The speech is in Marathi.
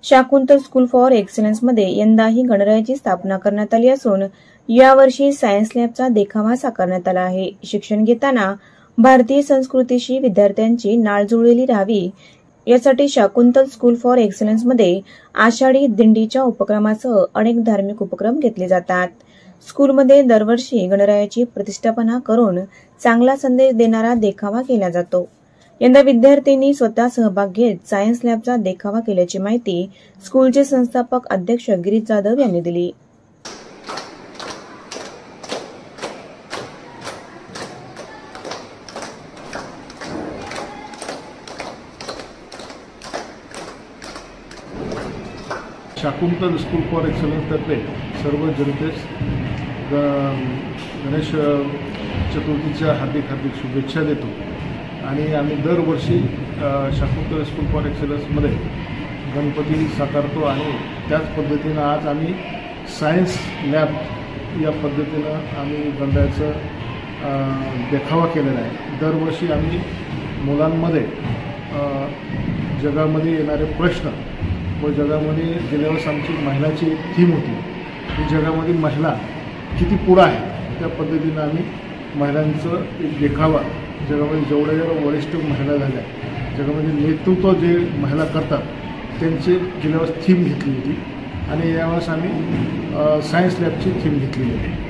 शाकुंतल स्कूल फॉर एक्सलन्समध्ये यंदाही गणरायाची स्थापना करण्यात आली असून यावर्षी सायन्स लॅबचा देखावा साकारण्यात आला आहे। शिक्षण घेताना भारतीय संस्कृतीशी विद्यार्थ्यांची नाळ जुळलेली राहावी यासाठी शाकुंतल स्कूल फॉर एक्सलन्समध्ये आषाढी दिंडीच्या उपक्रमासह अनेक धार्मिक उपक्रम घेतले जातात। स्कूलमध्ये दरवर्षी गणरायाची प्रतिष्ठापना करून चांगला संदेश देणारा देखावा केला जातो। यंदा विद्यार्थ्यांनी स्वतः सहभाग घेत सायन्स लॅबचा देखावा केल्याची माहिती स्कूलचे संस्थापक अध्यक्ष गिरीश जाधव यांनी दिली। शाकुंतल स्कूल फॉर एक्सलन्स तर्फे सर्व जनतेस गणेश चतुर्थीच्या हार्दिक शुभेच्छा देतो आणि आम्ही दरवर्षी शाकुंतल स्कूल फॉर एक्सलन्समध्ये गणपती साकारतो आणि त्याच पद्धतीनं आज आम्ही सायन्स लॅब या पद्धतीनं आम्ही गणरायाचं देखावा केलेला आहे। दरवर्षी आम्ही मुलांमध्ये जगामध्ये येणारे प्रश्न व जगामध्ये गेल्या वर्षी आमची महिलाची थीम होती की जगामध्ये महिला किती पुढं आहे, त्या पद्धतीनं आम्ही महिलांचं एक देखावा जगामध्ये जेवढ्या वरिष्ठ महिला झाल्या जगामध्ये नेतृत्व जे महिला करतात त्यांची गेल्या वर्षी थीम घेतली होती आणि यावेळेस आम्ही सायन्स लॅबची थीम घेतलेली आहे।